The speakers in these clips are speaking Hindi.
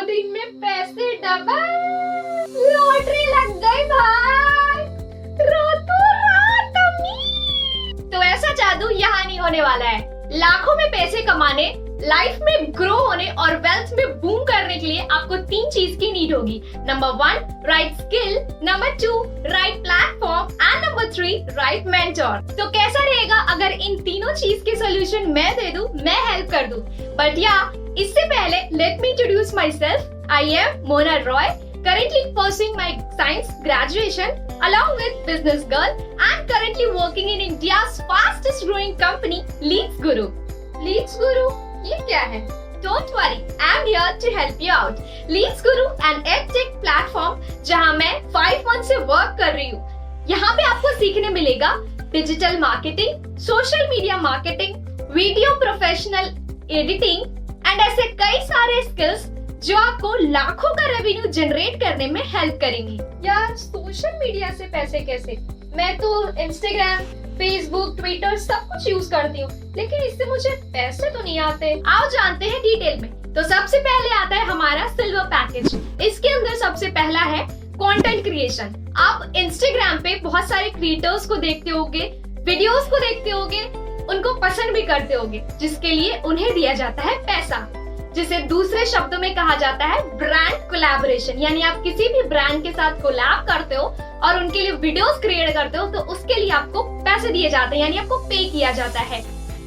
दिन में पैसे डबल, लॉटरी लग गई भाई, रातों रात अमीर। तो ऐसा जादू यहाँ नहीं होने वाला है। लाखों में पैसे कमाने, लाइफ में ग्रो होने और वेल्थ में बूम करने के लिए आपको 3 चीज की नीड होगी। Number 1 right skill, number 2 right platform and number 3 right mentor. तो कैसा रहेगा अगर इन तीनों चीज के सोल्यूशन मैं दे दूं, मैं हेल्प कर दूं। बट या इससे पहले let me introduce my self. I am Mona Roy, currently pursuing my science graduation along with business girl and currently working in India's fastest growing company Leads Guru. Leads Guru ये क्या है? Don't worry, I'm here to help you out. Leads Guru an edtech platform जहाँ मैं 5 months से वर्क कर रही हूँ। यहाँ पे आपको सीखने मिलेगा digital marketing, social media marketing, video professional editing and ऐसे कई सारे स्किल्स जो आपको लाखों का रेवेन्यू जनरेट करने में हेल्प करेंगी। यार सोशल मीडिया से पैसे कैसे? मैं तो इंस्टाग्राम, फेसबुक, ट्विटर सब कुछ यूज करती हूँ, लेकिन इससे मुझे पैसे तो नहीं आते। आओ जानते हैं डिटेल में। तो सबसे पहले आता है हमारा सिल्वर पैकेज। इसके अंदर सबसे पहला है कंटेंट क्रिएशन। आप इंस्टाग्राम पे बहुत सारे क्रिएटर्स को देखते होगे, वीडियोस को देखते होगे, उनको पसंद भी करते होगे, जिसके लिए उन्हें दिया जाता है पैसा, जिसे दूसरे शब्दों में कहा जाता है ब्रांड कोलैबोरेशन। यानी आप किसी भी ब्रांड के साथ कोलैब करते हो और उनके लिए वीडियोस क्रिएट करते हो, तो उसके लिए आपको पैसे दिए जाते हैं, यानी आपको पे किया जाता है,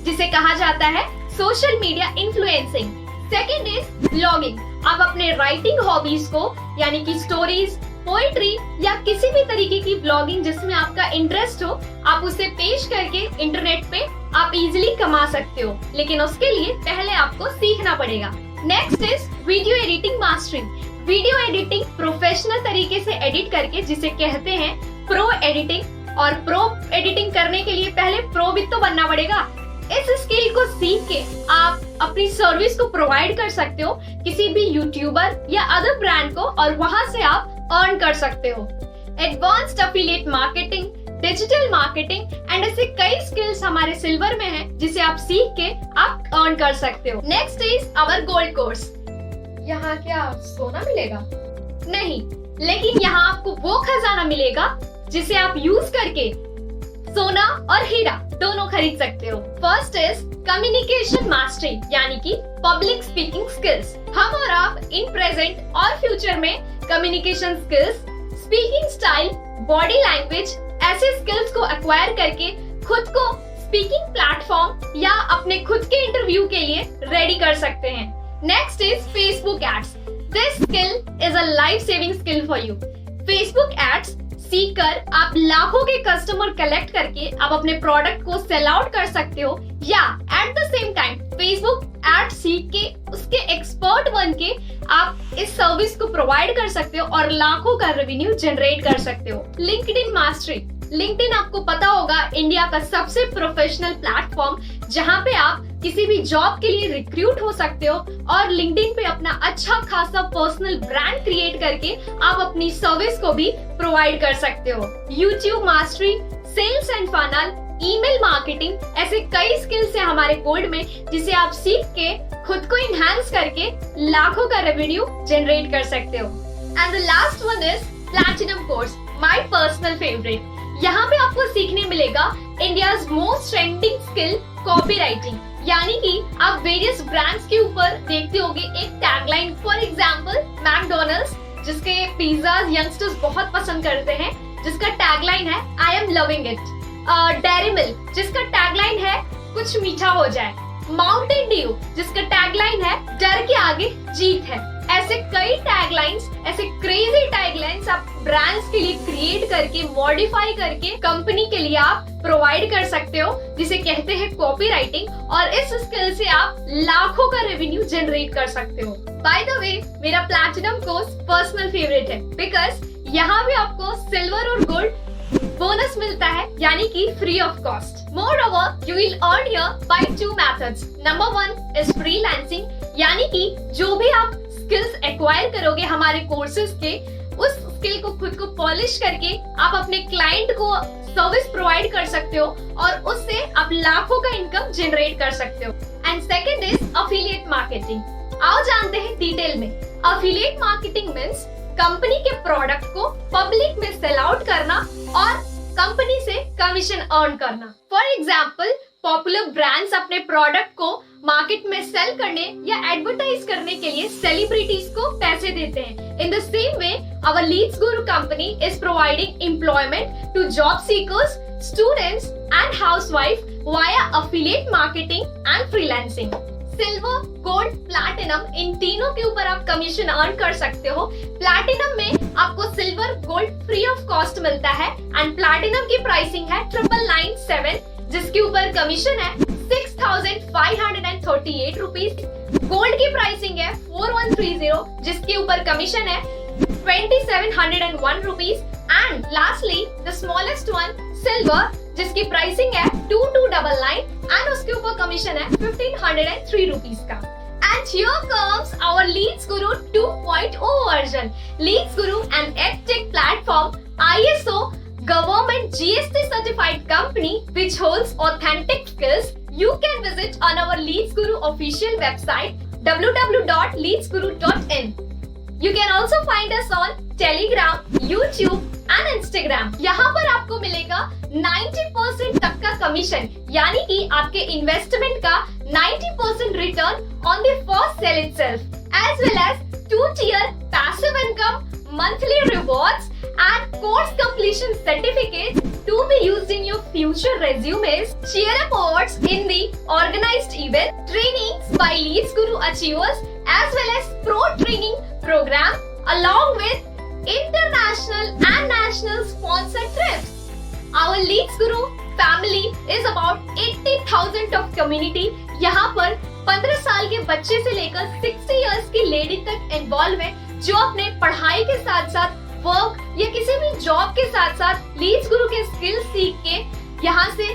जिसे कहा जाता है social media influencing. Second is blogging. आप अपने राइटिंग हॉबीज को, यानी कि स्टोरीज, पोएट्री या किसी भी तरीके की ब्लॉगिंग जिसमें आपका इंटरेस्ट हो, आप उसे पेश करके इंटरनेट पे आप इजीली कमा सकते हो, लेकिन उसके लिए पहले आपको सीखना पड़ेगा। Next is video editing mastering. Video editing professional तरीके से एडिट करके, जिसे कहते हैं प्रो एडिटिंग। और प्रो एडिटिंग करने के लिए पहले प्रो भी तो बनना पड़ेगा। इस स्किल को सीख के आप अपनी सर्विस को प्रोवाइड कर सकते हो किसी भी यूट्यूबर या अदर ब्रांड को, और वहां से आप अर्न कर सकते हो। Advanced affiliate marketing, digital marketing and ऐसे कई स्किल्स हमारे सिल्वर में हैं, जिसे आप सीख के आप अर्न कर सकते हो। Next is our gold course. यहाँ क्या सोना मिलेगा? नहीं, लेकिन यहाँ आपको वो खजाना मिलेगा जिसे आप यूज करके सोना और हीरा दोनों खरीद सकते हो। फर्स्ट इज कम्युनिकेशन मास्टरी, यानी कि पब्लिक स्पीकिंग स्किल्स। हम और आप इन प्रेजेंट और फ्यूचर में communication skills, speaking style, body language ऐसे स्किल्स को एक्वायर करके खुद को स्पीकिंग प्लेटफॉर्म या अपने खुद के इंटरव्यू के लिए रेडी कर सकते हैं। Next is Facebook ads. This skill is a life saving skill for you. Facebook ads सीखकर आप लाखों के कस्टमर कलेक्ट करके आप अपने प्रोडक्ट को सेल आउट कर सकते हो, या at the same time Facebook ad सीख के उसके एक्सपर्ट बन के आप इस सर्विस को प्रोवाइड कर सकते हो और लाखों का रेवेन्यू जनरेट कर सकते हो। LinkedIn mastery. लिंक्डइन आपको पता होगा इंडिया का सबसे प्रोफेशनल प्लेटफॉर्म, जहां पे आप किसी भी जॉब के लिए रिक्रूट हो सकते हो और लिंक्डइन पे अपना अच्छा खासा पर्सनल ब्रांड क्रिएट करके आप अपनी सर्विस को भी प्रोवाइड कर सकते हो। YouTube mastery, sales and funnel, email marketing, ऐसे कई स्किल्स हैं हमारे कोड में, जिसे आप सीख के खुद को इनहैंस करके लाखों का रेवेन्यू जनरेट कर सकते हो। And the last one is platinum course, my personal favourite. यहाँ पे आपको सीखने मिलेगा India's most trending skill, copywriting. यानी कि आप वेरियस ब्रांड्स के ऊपर देखते होंगे एक टैगलाइन, फॉर एग्जांपल मैकडॉनल्ड्स, जिसके पिज्जाज यंगस्टर्स बहुत पसंद करते हैं, जिसका टैगलाइन है I am loving it. Dairy milk, जिसका टैगलाइन है कुछ मीठा हो जाए। माउंटेन ड्यू, जिसका टैगलाइन है डर के आगे जीत है। ऐसे कई टैगलाइंस, ऐसे क्रेजी टैगलाइंस आप ब्रांड्स के लिए क्रिएट करके, मॉडिफाई करके कंपनी के लिए आप प्रोवाइड कर सकते हो, जिसे कहते हैं कॉपीराइटिंग। और इस स्किल से आप लाखों का रेवेन्यू जनरेट कर सकते हो। बाय द वे, मेरा प्लैटिनम कोर्स पर्सनल फेवरेट है, बिकॉज यहाँ भी आपको सिल्वर और गोल्ड बोनस मिलता है, यानी कि free of cost. Moreover, you will earn here by 2 methods. Number 1 is freelancing, यानी कि जो भी आप स्किल्स एक्वायर करोगे हमारे कोर्सेज के, उस स्किल को खुद को पॉलिश करके आप अपने क्लाइंट को सर्विस प्रोवाइड कर सकते हो और उससे आप लाखों का इनकम जनरेट कर सकते हो। And second is affiliate marketing. आओ जानते हैं डिटेल में। अफिलिएट मार्केटिंग मीन्स कंपनी के प्रोडक्ट को पब्लिक में सेल आउट करना और कंपनी से कमीशन अर्न करना। फॉर एग्जाम्पल, पॉपुलर ब्रांड्स अपने प्रोडक्ट को मार्केट में सेल करने या एडवर्टाइज करने के लिए सेलिब्रिटीज को पैसे देते हैं। In the same way, our leads Guru company is providing employment to job seekers, students and housewife via affiliate marketing and freelancing. Silver, gold, platinum, इन तीनों के ऊपर आप कमीशन अर्न कर सकते हो। प्लैटिनम में आपको silver, gold free of cost मिलता है एंड प्लैटिनम की प्राइसिंग है 9997, जिसके ऊपर कमीशन है 6538 रुपीज। गोल्ड की प्राइसिंग है 4130, जिसके ऊपर कमीशन है 2701 rupees. And lastly the smallest one, silver, जिसकी प्राइसिंग है 2299 एंड उसके ऊपर कमीशन है 1503 रुपीज का। And here comes our Leads Guru 2.0 version. Leads Guru, an EdTech platform, ISO, government GST certified company which holds authentic skills. You can visit on our Leads Guru official website www.leadsguru.in. You can also find us on Telegram, YouTube and Instagram. यहाँ पर आपको मिलेगा 90% तक का कमीशन, यानी कि आपके इन्वेस्टमेंट का 90% return on the first sale itself, as well as 2-tier passive income, monthly rewards and course completion certificates to be used in your future resumes, cheer up awards in the organized event, trainings by Leads Guru achievers, as well as pro training program along with international and national sponsored trips. Our Leads Guru family is about 80,000 of community. यहाँ पर 15 साल के बच्चे से लेकर 60 years की लेडी तक इन्वॉल्व है, जो अपने पढ़ाई के साथ साथ वर्क या किसी भी जॉब के साथ साथ लीड्स गुरु के स्किल सीख के यहाँ से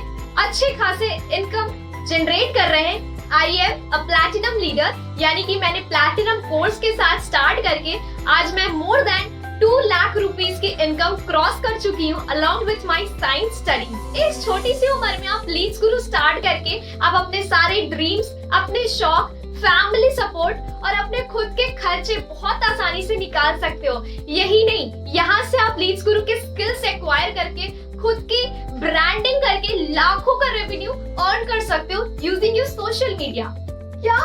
अच्छे खासे इनकम जनरेट कर रहे हैं। I am a platinum leader, यानी कि मैंने प्लैटिनम कोर्स के साथ स्टार्ट करके आज मैं मोर देन 2 लाख रुपीस की इनकम क्रॉस कर चुकी हूँ along with my science studies. इस छोटी सी उम्र में आप लीड्स गुरु स्टार्ट करके आप अपने सारे ड्रीम्स, अपने शौक, फैमिली सपोर्ट और अपने खुद के खर्चे बहुत आसानी से निकाल सकते हो। यही नहीं, यहाँ से आप लीड्स गुरु के स्किल्स एक्वायर करके खुद की ब्रांडिंग करके लाखों का रेवेन्यू अर्न कर सकते हो यूजिंग योर सोशल मीडिया। क्या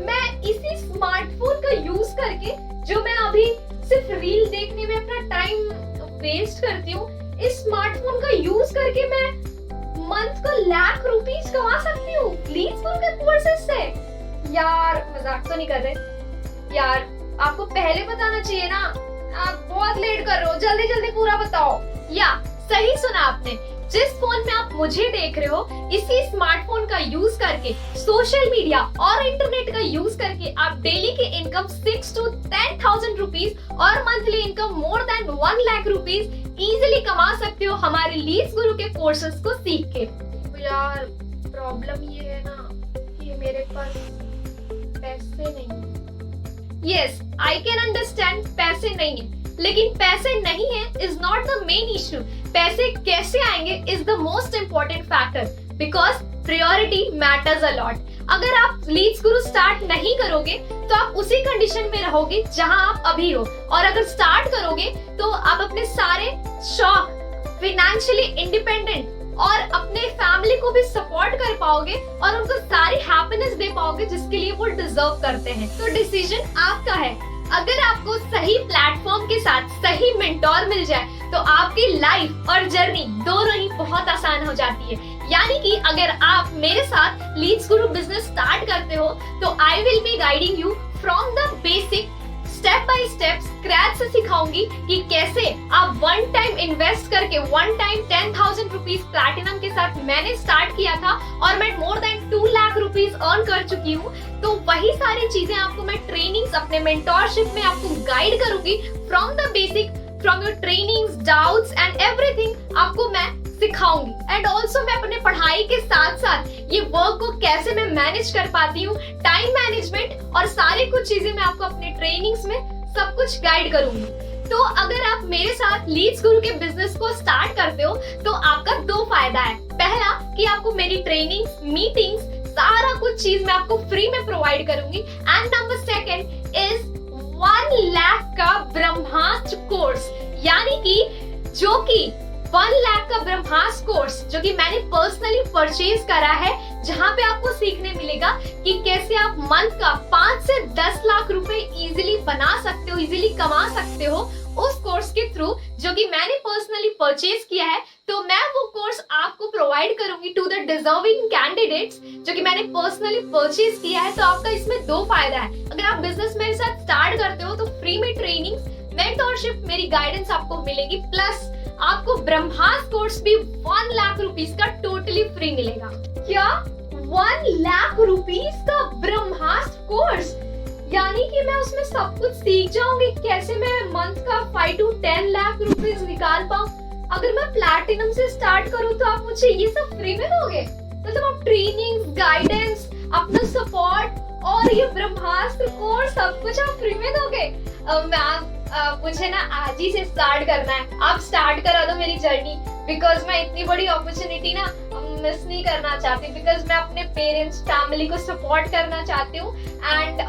मैं इसी स्मार्टफोन का यूज करके, जो मैं अभी सिर्फ रील देखने में अपना टाइम वेस्ट करती हूँ, इस स्मार्टफोन का यूज करके मैं मंथ को लाख रुपीस कमा सकती हूँ लीड्स गुरु के कोर्सेज से। यार मजाक तो नहीं कर रहे यार, आपको पहले बताना चाहिए ना, आप बहुत लेट कर रहे हो, जल्दी जल्दी पूरा बताओ। या सही सुना आपने, जिस फोन में आप मुझे देख रहे हो, इसी स्मार्टफोन का यूज करके, सोशल मीडिया और इंटरनेट का यूज करके आप डेली की इनकम 6 to 10,000 रुपीज और monthly income more than 1 lakh rupees easily कमा सकते हो हमारे लीड्स गुरु के कोर्सेज को सीख के। तो यार प्रॉब्लम ये है ना कि मेरे पास पैसे नहीं है। यस, आई कैन अंडरस्टैंड, पैसे नहीं है, लेकिन पैसे नहीं है is not the main issue. पैसे कैसे आएंगे is the most important factor, because priority matters a lot. अगर आप लीड्स गुरु स्टार्ट नहीं करोगे तो आप उसी कंडीशन में रहोगे जहां आप अभी हो, और अगर स्टार्ट करोगे तो आप अपने सारे शौक, फाइनेंशियली इंडिपेंडेंट और अपने फैमिली को भी सपोर्ट कर पाओगे और उनको सारी हैप्पीनेस दे पाओगे जिसके लिए वो डिजर्व करते हैं। तो डिसीजन आपका है। अगर आपको सही प्लेटफॉर्म के साथ सही मेंटोर मिल जाए तो आपकी लाइफ और जर्नी दोनों ही बहुत आसान हो जाती है। यानी कि अगर आप मेरे साथ लीड्स गुरु बिजनेस स्टार्ट करते हो तो I will be guiding you from the basic, step by step scratch से सिखाऊंगी कि कैसे आप वन टाइम इन्वेस्ट करके, वन टाइम 10,000 रुपीज प्लैटिनम के साथ मैंने स्टार्ट किया था और मैं more than 2 lakh rupees earn कर चुकी हूँ। तो वही सारी चीजें आपको मैं ट्रेनिंग्स, अपने मेंटोरशिप में आपको गाइड करूंगी from the basic, from your trainings, doubts and everything आपको मैं सिखाऊंगी। एंड ऑल्सो मैं अपने पढ़ाई के साथ साथ ये वर्क को कैसे मैं मैनेज कर पाती हूँ, टाइम मैनेजमेंट और सारी कुछ चीजें मैं आपको अपने ट्रेनिंग्स में सब कुछ गाइड करूंगी। तो अगर आप मेरे साथ लीड्स गुरु के बिजनेस को स्टार्ट करते हो तो आपका 2 फायदा है। पहला कि आपको मेरी ट्रेनिंग्स, मीटिंग्स, सारा कुछ चीज मैं आपको फ्री में प्रोवाइड करूंगी। एंड नंबर 2 इज 1 का ब्रह्मास्त्र कोर्स, यानी कि जो कि 1 लाख का ब्रह्मास्त्र कोर्स जो कि मैंने पर्सनली परचेज करा है, जहां पे आपको सीखने मिलेगा कि कैसे आप मंथ का 5 से 10 लाख रुपए इजीली बना सकते हो, इजीली कमा सकते हो उस कोर्स के थ्रू, जो कि मैंने पर्सनली परचेज किया है। तो मैं वो कोर्स आपको प्रोवाइड करूंगी टू द डिजर्विंग कैंडिडेट्स जो कि मैंने पर्सनली परचेज किया है। तो आपका इसमें 2 फायदा है। अगर आप बिजनेस मेरे साथ स्टार्ट करते हो तो फ्री में ट्रेनिंग, मेंटरशिप, मेरी गाइडेंस आपको मिलेगी, प्लस आपको ब्रह्मास्त्र कोर्स भी 1 लाख रुपीस का टोटली फ्री मिलेगा। क्या 1 लाख रुपीस का ब्रह्मास्त्र कोर्स, यानी कि मैं उसमें सब कुछ सीख जाऊंगी, कैसे मैं मंथ का 5 to 10 लाख रुपीस निकाल पाऊं। अगर मैं प्लैटिनम से स्टार्ट करूं तो आप मुझे ये सब फ्री में दोगे? मतलब आप ट्रेनिंग, गाइडेंस, अपना सपोर्ट और ये ब्रह्मास्त्र कोर्स सब कुछ आप फ्री में दोगे? मैम मुझे ना आज ही से स्टार्ट करना है, आप स्टार्ट करा दो मेरी जर्नी, बिकॉज मैं इतनी बड़ी अपॉर्चुनिटी ना मिस नहीं करना चाहती, बिकॉज मैं अपने पेरेंट्स, फैमिली को सपोर्ट करना चाहती हूँ एंड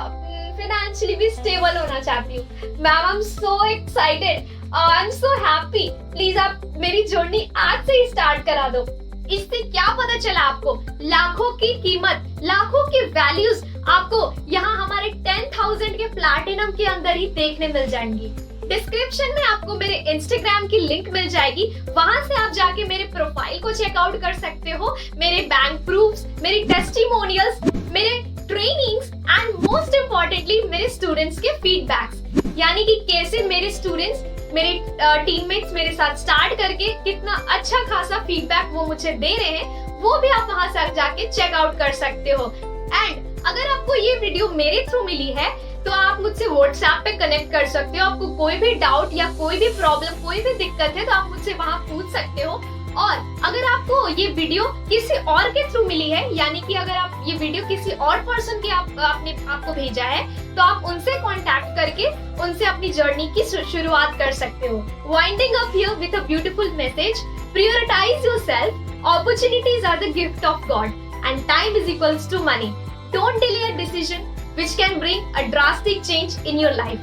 फाइनेंशियली भी स्टेबल होना चाहती हूँ। Ma'am I am so excited, I am so happy, please आप मेरी जर्नी आज से ही स्टार्ट करा दो। इससे क्या पता चला आपको, लाखों की कीमत, लाखों की वैल्यूज आपको यहाँ हमारे 10,000 के प्लैटिनम के अंदर ही देखने मिल जाएंगी। डिस्क्रिप्शन में आपको मेरे इंस्टाग्राम की लिंक मिल जाएगी, वहां से आप जाके मेरे प्रोफाइल को चेकआउट कर सकते हो, मेरे बैंक प्रूफ्स, मेरे टेस्टिमोनियल्स, मेरे ट्रेनिंग्स एंड मोस्ट इम्पोर्टेंटली मेरे स्टूडेंट्स के फीडबैक्स, यानी कि कैसे मेरे स्टूडेंट्स, मेरे टीममेट्स मेरे साथ स्टार्ट करके कितना अच्छा खासा फीडबैक वो मुझे दे रहे हैं, वो भी आप वहां से जाके चेकआउट कर सकते हो। एंड अगर आपको ये वीडियो मेरे थ्रू मिली है तो आप मुझसे व्हाट्सएप पे कनेक्ट कर सकते हो। आपको कोई भी डाउट या कोई भी प्रॉब्लम, कोई भी दिक्कत है तो आप मुझसे वहां पूछ सकते हो। और अगर आपको ये वीडियो किसी और के थ्रू मिली है, यानी कि अगर आप ये वीडियो किसी और पर्सन के आपने आपको भेजा है, तो आप उनसे कांटेक्ट करके उनसे अपनी जर्नी की शुरुआत कर सकते हो। Winding up here with a beautiful message, prioritize yourself, opportunities are the gift of God and time is equals to money. Don't delay a decision which can bring a drastic change in your life.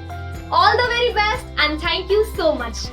All the very best and thank you so much.